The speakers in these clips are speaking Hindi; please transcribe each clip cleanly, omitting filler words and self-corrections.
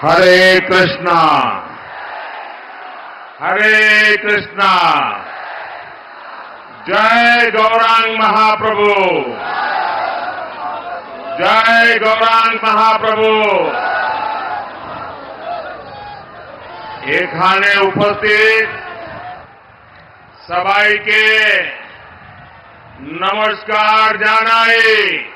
हरे कृष्णा हरे कृष्णा। जय गौरांग महाप्रभु, जय गौरांग महाप्रभु। एखाने उपस्थित सबाई के नमस्कार जानाई।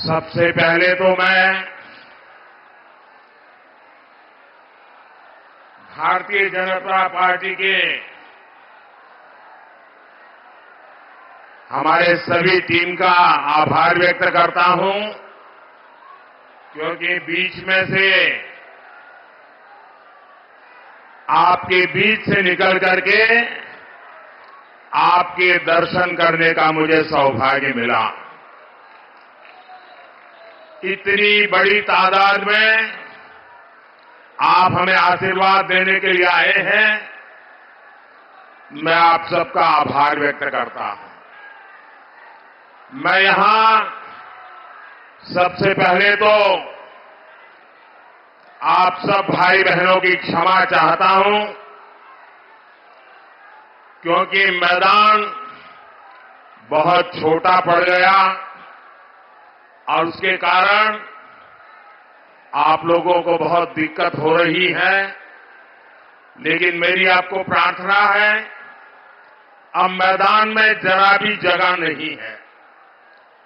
सबसे पहले तो मैं भारतीय जनता पार्टी के हमारे सभी टीम का आभार व्यक्त करता हूं, क्योंकि बीच में से आपके बीच से निकल करके आपके दर्शन करने का मुझे सौभाग्य मिला। इतनी बड़ी तादाद में आप हमें आशीर्वाद देने के लिए आए हैं, मैं आप सबका आभार व्यक्त करता हूं। मैं यहां सबसे पहले तो आप सब भाई बहनों की क्षमा चाहता हूं, क्योंकि मैदान बहुत छोटा पड़ गया और उसके कारण आप लोगों को बहुत दिक्कत हो रही है। लेकिन मेरी आपको प्रार्थना है, अब मैदान में जरा भी जगह नहीं है।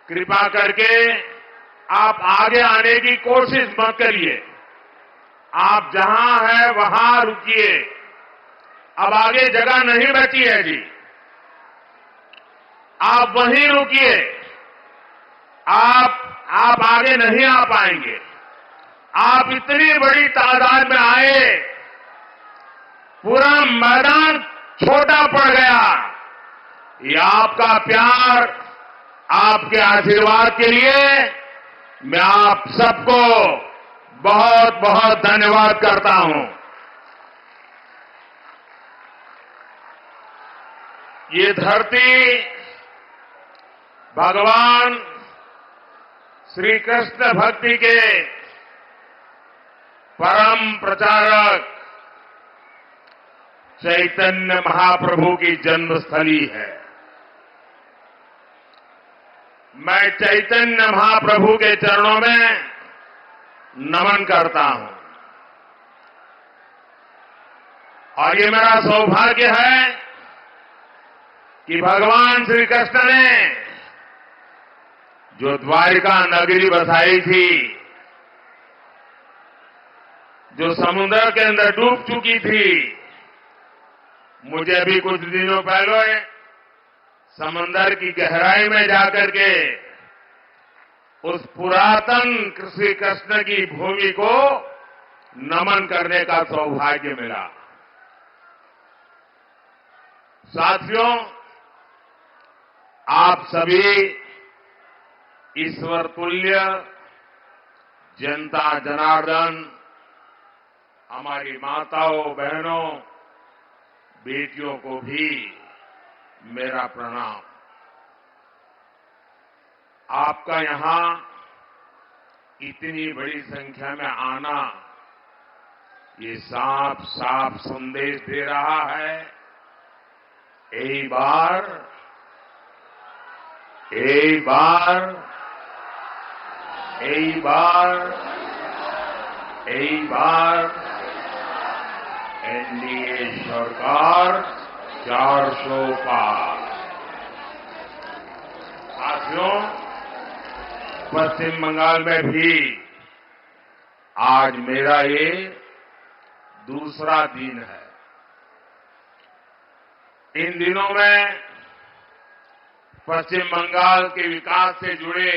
कृपा करके आप आगे आने की कोशिश मत करिए। आप जहां हैं वहां रुकिए। अब आगे जगह नहीं बची है जी, आप वहीं रुकिए। आप आगे नहीं आ पाएंगे। आप इतनी बड़ी तादाद में आए, पूरा मैदान छोटा पड़ गया। ये आपका प्यार, आपके आशीर्वाद के लिए मैं आप सबको बहुत बहुत धन्यवाद करता हूं। ये धरती भगवान श्री कृष्ण भक्ति के परम प्रचारक चैतन्य महाप्रभु की जन्मस्थली है। मैं चैतन्य महाप्रभु के चरणों में नमन करता हूं और ये मेरा सौभाग्य है कि भगवान श्री कृष्ण ने जो द्वारिका नगरी बसाई थी, जो समुद्र के अंदर डूब चुकी थी, मुझे अभी कुछ दिनों पहले समंदर की गहराई में जाकर के उस पुरातन श्री कृष्ण की भूमि को नमन करने का सौभाग्य मिला। साथियों, आप सभी ईश्वर तुल्य जनता जनार्दन, हमारी माताओं बहनों बेटियों को भी मेरा प्रणाम। आपका यहां इतनी बड़ी संख्या में आना ये साफ साफ संदेश दे रहा है, एक बार एनडीए सरकार 400 पार। साथियों, पश्चिम बंगाल में भी आज मेरा ये दूसरा दिन है। इन दिनों में पश्चिम बंगाल के विकास से जुड़े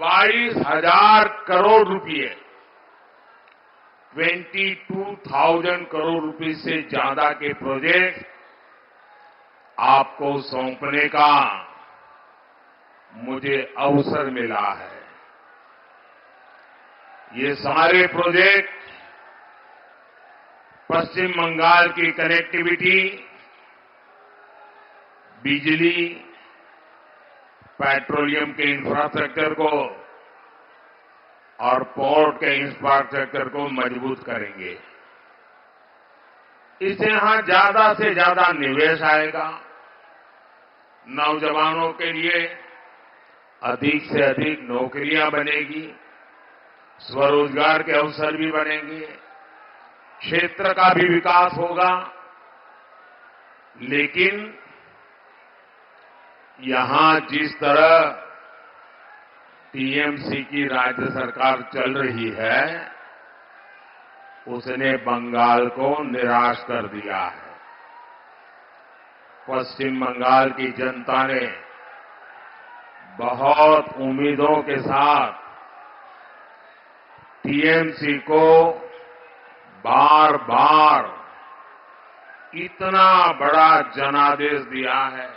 22,000 करोड़ रुपए, 22,000 करोड़ रुपए से ज्यादा के प्रोजेक्ट आपको सौंपने का मुझे अवसर मिला है। ये सारे प्रोजेक्ट पश्चिम बंगाल की कनेक्टिविटी, बिजली, पेट्रोलियम के इंफ्रास्ट्रक्चर को और पोर्ट के इंफ्रास्ट्रक्चर को मजबूत करेंगे। इससे यहां ज्यादा से ज्यादा निवेश आएगा, नौजवानों के लिए अधिक से अधिक नौकरियां बनेगी, स्वरोजगार के अवसर भी बनेंगे, क्षेत्र का भी विकास होगा। लेकिन यहां जिस तरह टीएमसी की राज्य सरकार चल रही है, उसने बंगाल को निराश कर दिया है। पश्चिम बंगाल की जनता ने बहुत उम्मीदों के साथ टीएमसी को बार बार इतना बड़ा जनादेश दिया है,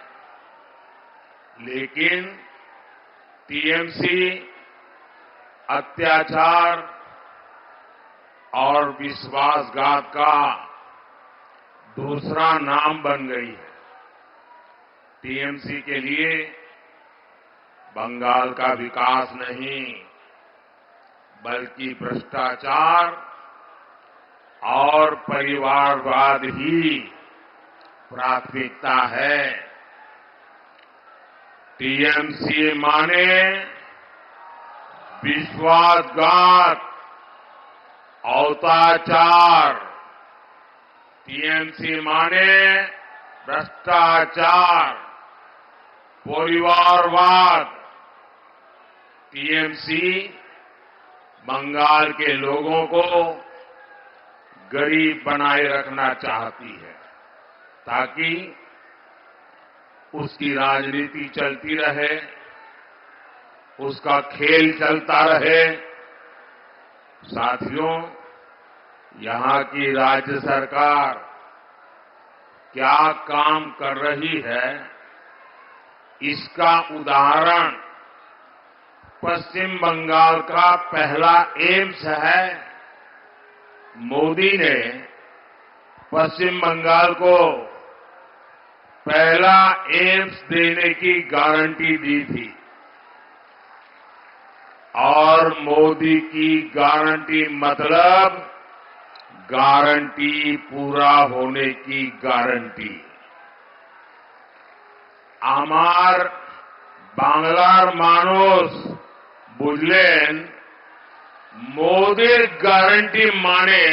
लेकिन टीएमसी अत्याचार और विश्वासघात का दूसरा नाम बन गई है। टीएमसी के लिए बंगाल का विकास नहीं, बल्कि भ्रष्टाचार और परिवारवाद ही प्राथमिकता है। टीएमसी माने विश्वासघात, अत्याचार, टीएमसी माने भ्रष्टाचार, परिवारवाद। टीएमसी बंगाल के लोगों को गरीब बनाए रखना चाहती है, ताकि उसकी राजनीति चलती रहे, उसका खेल चलता रहे। साथियों, यहां की राज्य सरकार क्या काम कर रही है, इसका उदाहरण पश्चिम बंगाल का पहला एम्स है। मोदी ने पश्चिम बंगाल को पहला एम्स देने की गारंटी दी थी, और मोदी की गारंटी मतलब गारंटी पूरा होने की गारंटी। আমার বাংলার মানুষ বুঝলেন, মোদির গ্যারান্টি মানে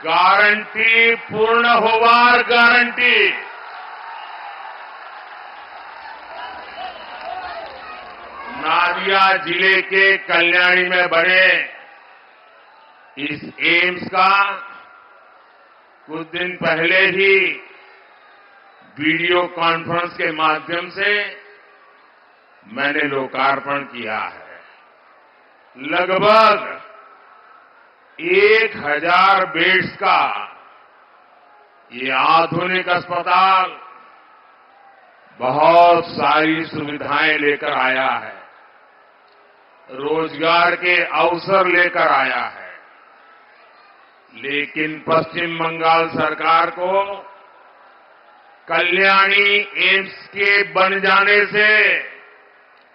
গ্যারান্টি পূর্ণ হওয়ার গ্যারান্টি। नादिया जिले के कल्याणी में बने इस एम्स का कुछ दिन पहले ही वीडियो कॉन्फ्रेंस के माध्यम से मैंने लोकार्पण किया है। लगभग 1000 बेड्स का ये आधुनिक अस्पताल बहुत सारी सुविधाएं लेकर आया है, रोजगार के अवसर लेकर आया है। लेकिन पश्चिम बंगाल सरकार को कल्याणी एम्स के बन जाने से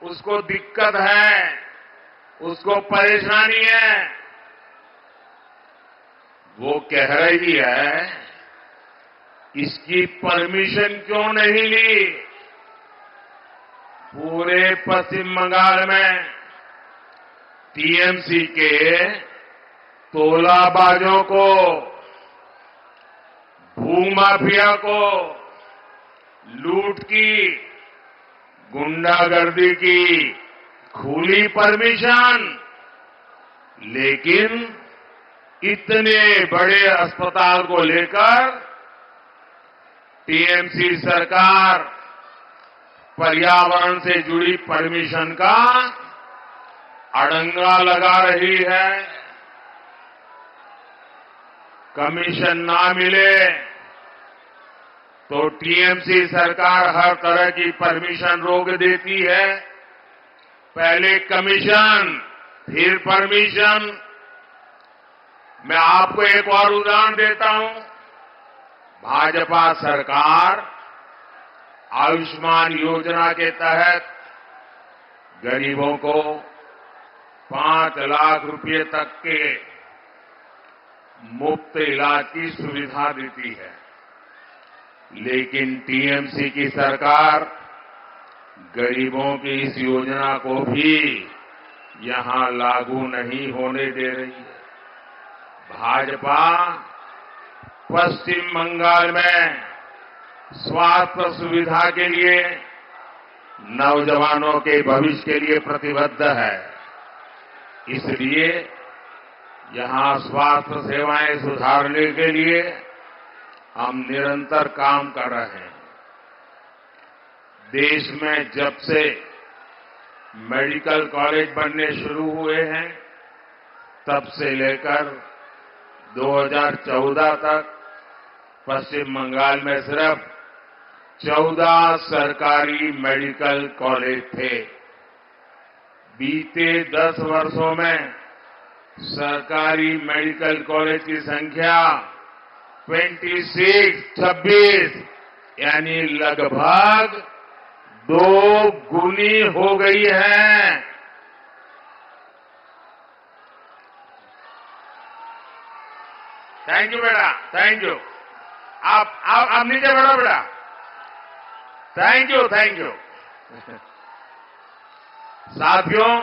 उसको दिक्कत है, उसको परेशानी है। वो कह रही है, इसकी परमिशन क्यों नहीं ली? पूरे पश्चिम बंगाल में टीएमसी के तोलाबाजों को, भूमाफिया को, लूट की, गुंडागर्दी की खुली परमिशन। लेकिन इतने बड़े अस्पताल को लेकर टीएमसी सरकार पर्यावरण से जुड़ी परमिशन का अड़ंगा लगा रही है। कमीशन ना मिले तो टीएमसी सरकार हर तरह की परमिशन रोक देती है। पहले कमीशन, फिर परमिशन। मैं आपको एक और उदाहरण देता हूं। भाजपा सरकार आयुष्मान योजना के तहत गरीबों को 5 लाख रुपए तक के मुफ्त इलाज की सुविधा देती है। लेकिन टीएमसी की सरकार गरीबों की इस योजना को भी यहां लागू नहीं होने दे रही है। भाजपा पश्चिम बंगाल में स्वास्थ्य सुविधा के लिए, नौजवानों के भविष्य के लिए प्रतिबद्ध है। इसलिए यहां स्वास्थ्य सेवाएं सुधारने के लिए हम निरंतर काम कर रहे हैं। देश में जब से मेडिकल कॉलेज बनने शुरू हुए हैं, तब से लेकर 2014 तक पश्चिम बंगाल में सिर्फ 14 सरकारी मेडिकल कॉलेज थे। बीते 10 वर्षों में सरकारी मेडिकल कॉलेज की संख्या 26 यानी लगभग 2 गुनी हो गई है। थैंक यू बेटा, थैंक यू। आप नीचे बैठो बेटा। Thank you, thank you. साथियों,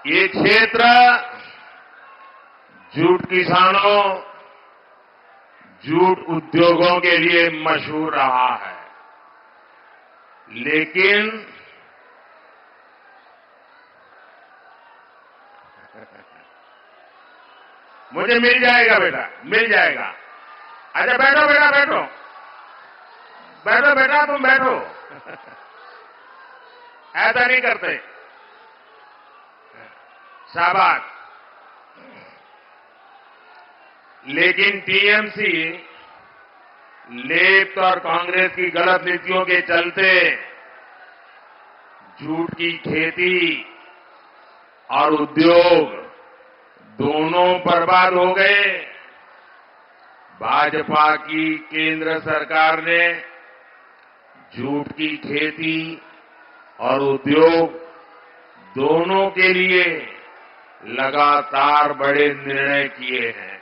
ये क्षेत्र जूट किसानों, जूट उद्योगों के लिए मशहूर रहा है। लेकिन मुझे मिल जाएगा बेटा, मिल जाएगा। अच्छा बैठो बेटा, बैठो बैठो बेटा, तुम बैठो। ऐसा नहीं करते। शाबाश। लेकिन टीएमसी लेफ्ट और कांग्रेस की गलत नीतियों के चलते जूट की खेती और उद्योग दोनों बर्बाद हो गए। भाजपा की केंद्र सरकार ने जूट की खेती और उद्योग दोनों के लिए लगातार बड़े निर्णय किए हैं।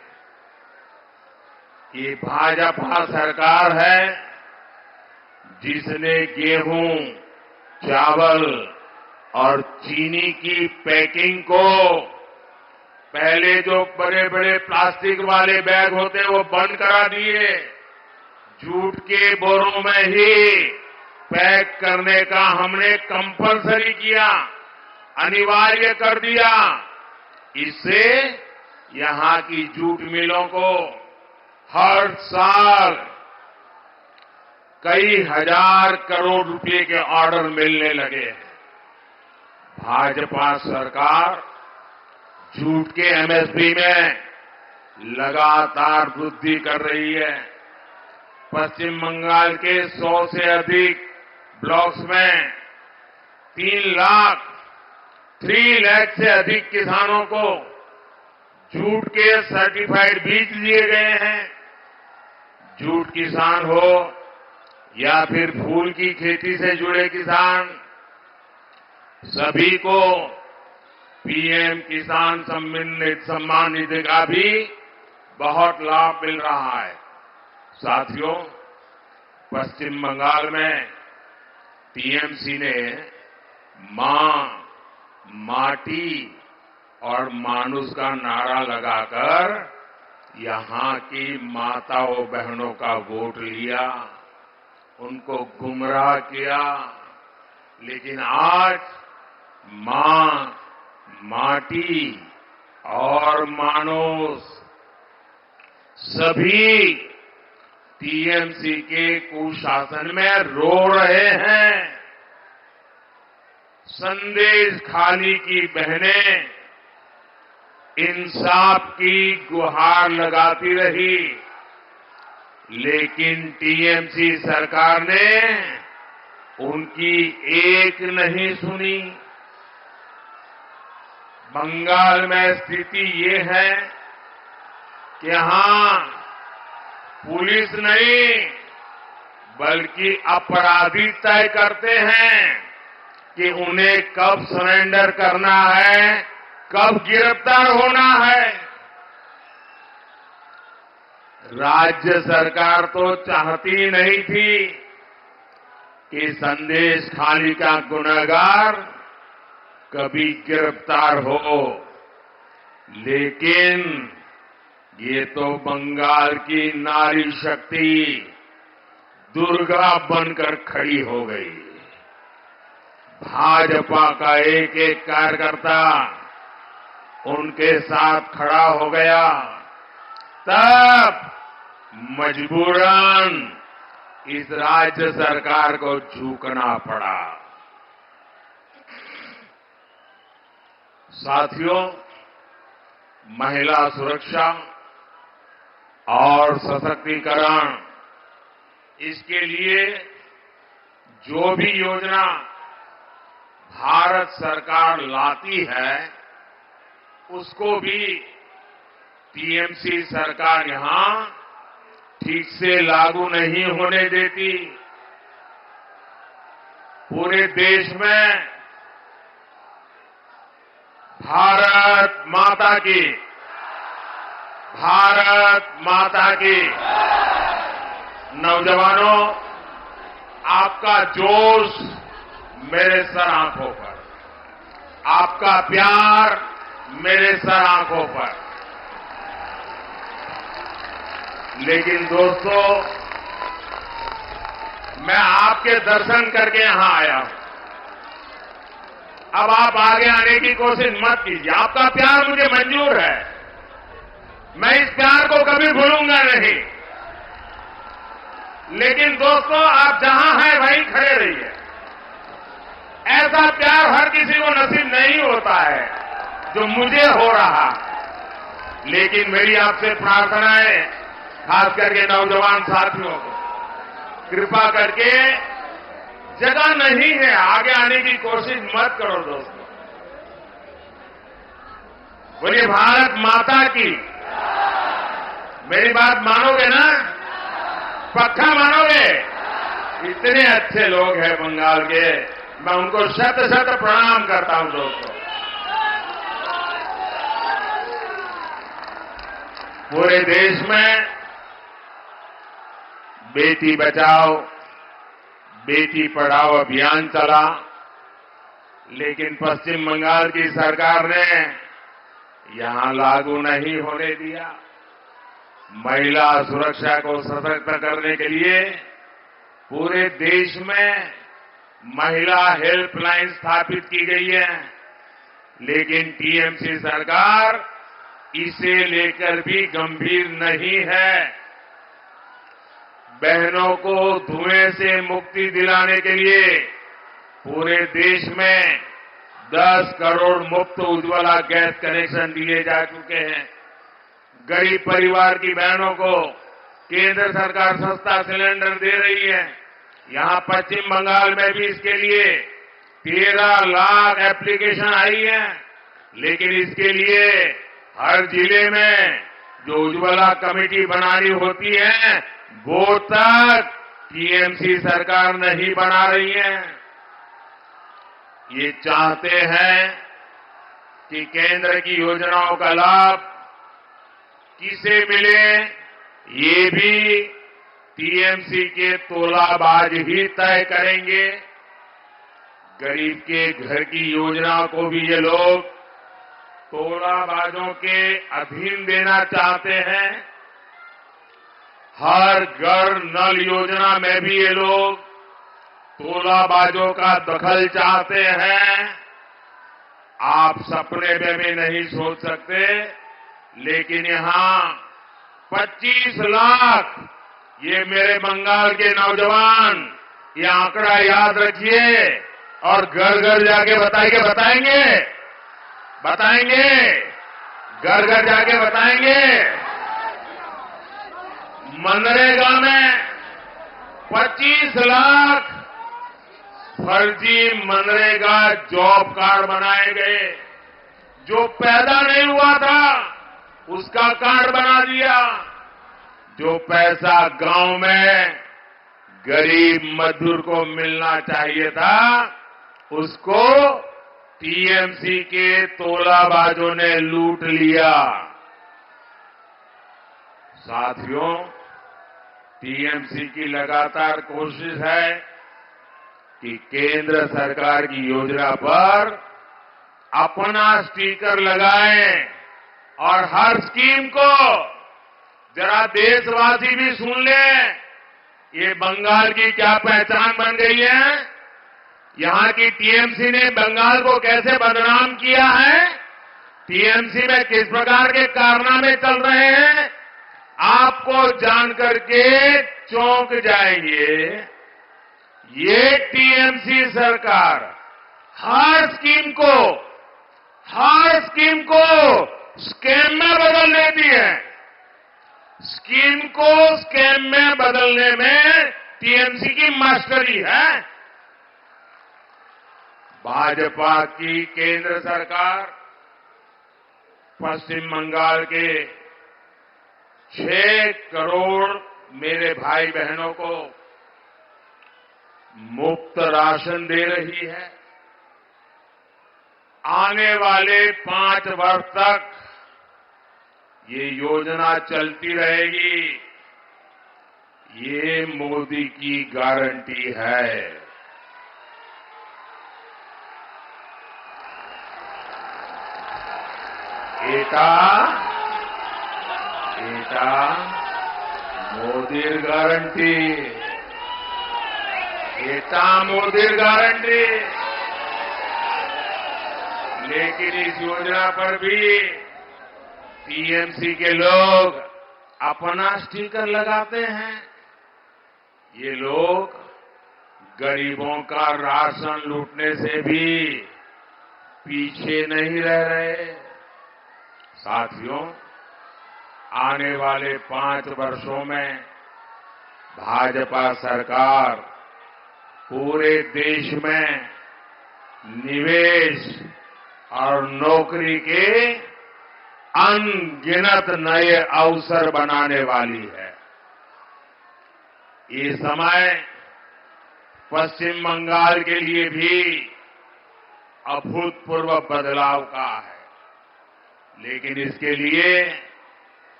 ये भाजपा सरकार है जिसने गेहूं, चावल और चीनी की पैकिंग को, पहले जो बड़े बड़े प्लास्टिक वाले बैग होते वो बंद करा दिए, जूट के बोरों में ही पैक करने का हमने कंपलसरी किया, अनिवार्य कर दिया। इससे यहां की जूट मिलों को हर साल कई हजार करोड़ रुपए के ऑर्डर मिलने लगे हैं। भाजपा सरकार जूट के एमएसपी में लगातार वृद्धि कर रही है। पश्चिम बंगाल के 100 से अधिक ब्लॉक्स में 3 लाख से अधिक किसानों को जूट के सर्टिफाइड बीज दिए गए हैं। जूट किसान हो या फिर फूल की खेती से जुड़े किसान, सभी को पीएम किसान सम्मान निधि का भी बहुत लाभ मिल रहा है। साथियों, पश्चिम बंगाल में टीएमसी ने मां, माटी और मानुष का नारा लगाकर यहां की माताओं बहनों का वोट लिया, उनको गुमराह किया। लेकिन आज मां, माटी और मानुष सभी टीएमसी के कुशासन में रो रहे हैं। संदेश खाली की बहनें इंसाफ की गुहार लगाती रही, लेकिन टीएमसी सरकार ने उनकी एक नहीं सुनी। बंगाल में स्थिति ये है कि यहां पुलिस नहीं बल्कि अपराधी तय करते हैं कि उन्हें कब सरेंडर करना है, कब गिरफ्तार होना है। राज्य सरकार तो चाहती नहीं थी कि संदेश खाली का गुनहगार कभी गिरफ्तार हो, लेकिन ये तो बंगाल की नारी शक्ति दुर्गा बनकर खड़ी हो गई। भाजपा का एक एक कार्यकर्ता उनके साथ खड़ा हो गया, तब मजबूरन इस राज्य सरकार को झुकना पड़ा। साथियों, महिला सुरक्षा और सशक्तिकरण, इसके लिए जो भी योजना भारत सरकार लाती है उसको भी टीएमसी सरकार यहां ठीक से लागू नहीं होने देती। पूरे देश में भारत माता की, भारत माता की। नौजवानों, आपका जोश मेरे सर आंखों पर, आपका प्यार मेरे सर आंखों पर। लेकिन दोस्तों, मैं आपके दर्शन करके यहां आया हूं। अब आप आगे आने की कोशिश मत कीजिए। आपका प्यार मुझे मंजूर है, मैं इस प्यार को कभी भूलूंगा नहीं। लेकिन दोस्तों, आप जहां हैं वहीं खड़े रहिए। ऐसा प्यार हर किसी को नसीब नहीं होता है जो मुझे हो रहा। लेकिन मेरी आपसे प्रार्थना है, खास करके नौजवान साथियों को, कृपा करके जगह नहीं है, आगे आने की कोशिश मत करो दोस्तों। बोलिए भारत माता की। मेरी बात मानोगे ना? पक्का मानोगे? इतने अच्छे लोग हैं बंगाल के, मैं उनको शत शत प्रणाम करता हूं दोस्तों। पूरे देश में बेटी बचाओ बेटी पढ़ाओ अभियान चला, लेकिन पश्चिम बंगाल की सरकार ने यहां लागू नहीं होने दिया। महिला सुरक्षा को सशक्त करने के लिए पूरे देश में महिला हेल्पलाइन स्थापित की गई है, लेकिन टीएमसी सरकार इसे लेकर भी गंभीर नहीं है। बहनों को धुएं से मुक्ति दिलाने के लिए पूरे देश में 10 करोड़ मुफ्त उज्ज्वला गैस कनेक्शन दिए जा चुके हैं। गरीब परिवार की बहनों को केंद्र सरकार सस्ता सिलेंडर दे रही है। यहां पश्चिम बंगाल में भी इसके लिए 13 लाख एप्लीकेशन आई है, लेकिन इसके लिए हर जिले में जो उज्ज्वला कमेटी बनानी होती है वो तक टीएमसी सरकार नहीं बना रही है। ये चाहते हैं कि केंद्र की योजनाओं का लाभ किसे मिले, ये भी टीएमसी के तोलाबाज ही तय करेंगे। गरीब के घर की योजना को भी ये लोग तोलाबाजों के अधीन देना चाहते हैं। हर घर नल योजना में भी ये लोग तोलाबाजों का दखल चाहते हैं। आप सपने में भी नहीं सोच सकते, लेकिन यहां 25 लाख, ये मेरे बंगाल के नौजवान, ये आंकड़ा याद रखिए और घर घर जाके बताएंगे, घर घर जाके बताएंगे। मनरेगा में 25 लाख फर्जी मनरेगा जॉब कार्ड बनाए गए। जो पैदा नहीं हुआ था उसका कार्ड बना दिया। जो पैसा गांव में गरीब मजदूर को मिलना चाहिए था उसको टीएमसी के तोलाबाजों ने लूट लिया। साथियों, टीएमसी की लगातार कोशिश है कि केंद्र सरकार की योजना पर अपना स्टिकर लगाएं और हर स्कीम को जरा देशवासी भी सुन लें। ये बंगाल की क्या पहचान बन गई है? यहां की टीएमसी ने बंगाल को कैसे बदनाम किया है? टीएमसी में किस प्रकार के कारनामे चल रहे हैं? आपको जानकर के चौंक जाएंगे। ये टीएमसी सरकार हर स्कीम को स्कैम में बदल देती है। स्कीम को स्कैम में बदलने में टीएमसी की मास्टरी है। भाजपा की केंद्र सरकार पश्चिम बंगाल के 6 करोड़ मेरे भाई बहनों को मुफ्त राशन दे रही है। आने वाले 5 वर्ष तक ये योजना चलती रहेगी। ये मोदी की गारंटी है। एटा मोदीर गारंटी। एटा मोदीर गारंटी। लेकिन इस योजना पर भी टीएमसी के लोग अपना स्टिकर लगाते हैं। ये लोग गरीबों का राशन लूटने से भी पीछे नहीं रह रहे। साथियों, आने वाले 5 वर्षों में भाजपा सरकार पूरे देश में निवेश और नौकरी के अनगिनत नए अवसर बनाने वाली है। ये समय पश्चिम बंगाल के लिए भी अभूतपूर्व बदलाव का है। लेकिन इसके लिए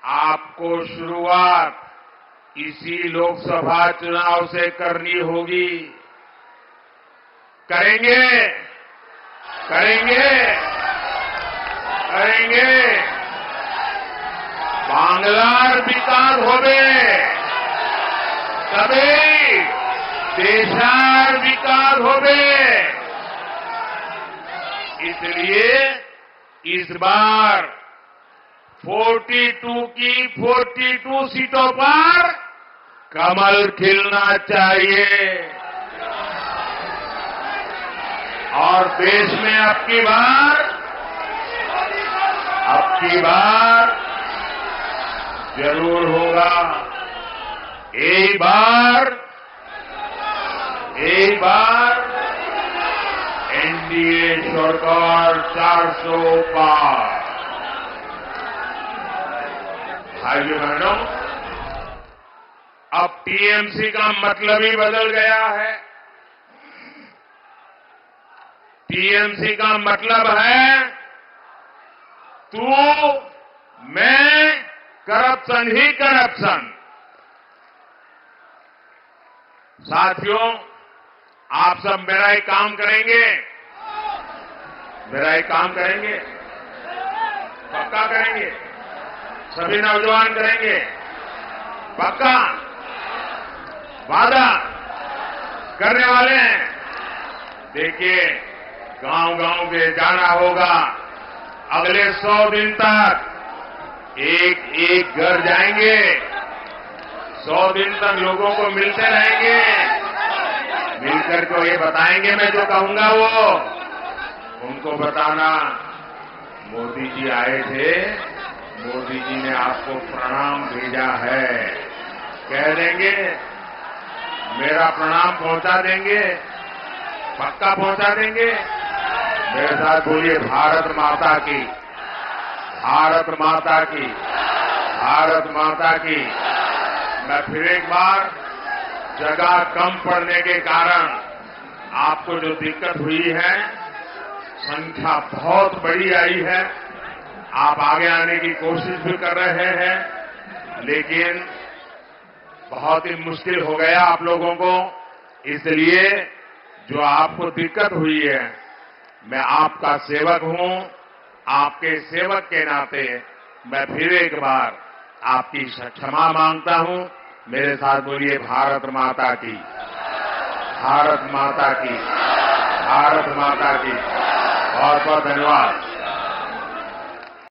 आपको शुरुआत इसी लोकसभा चुनाव से करनी होगी। करेंगे। बांग्लार विकास होबे तबे देशार विकास होबे। इसलिए इस बार 42 की 42 सीटों पर कमल खिलना चाहिए और देश में अब की बार जरूर होगा। एक बार एनडीए सरकार 400 पार। भाइयों बहनों, अब टीएमसी का मतलब ही बदल गया है। टीएमसी का मतलब है तू मैं करप्शन ही करप्शन। साथियों, आप सब मेरा एक काम करेंगे। पक्का करेंगे। सभी नौजवान करेंगे। पक्का वादा करने वाले हैं। देखिए, गांव-गांव में जाना होगा। अगले 100 दिन तक एक घर जाएंगे। 100 दिन तक लोगों को मिलते रहेंगे। मिलकर को ये बताएंगे, मैं जो कहूंगा वो उनको बताना। मोदी जी आए थे, मोदी जी ने आपको प्रणाम भेजा है, कह देंगे। मेरा प्रणाम पहुंचा देंगे। पक्का पहुंचा देंगे। मेरे साथ बोलिए भारत माता की, भारत माता की, भारत माता की। मैं फिर एक बार, जगह कम पड़ने के कारण आपको जो दिक्कत हुई है, संख्या बहुत बड़ी आई है, आप आगे आने की कोशिश भी कर रहे हैं, लेकिन बहुत ही मुश्किल हो गया आप लोगों को। इसलिए जो आपको दिक्कत हुई है, मैं आपका सेवक हूं, आपके सेवक के नाते मैं फिर एक बार आपकी क्षमा मांगता हूं। मेरे साथ बोलिए भारत माता की, भारत माता की, भारत माता की। बहुत बहुत धन्यवाद।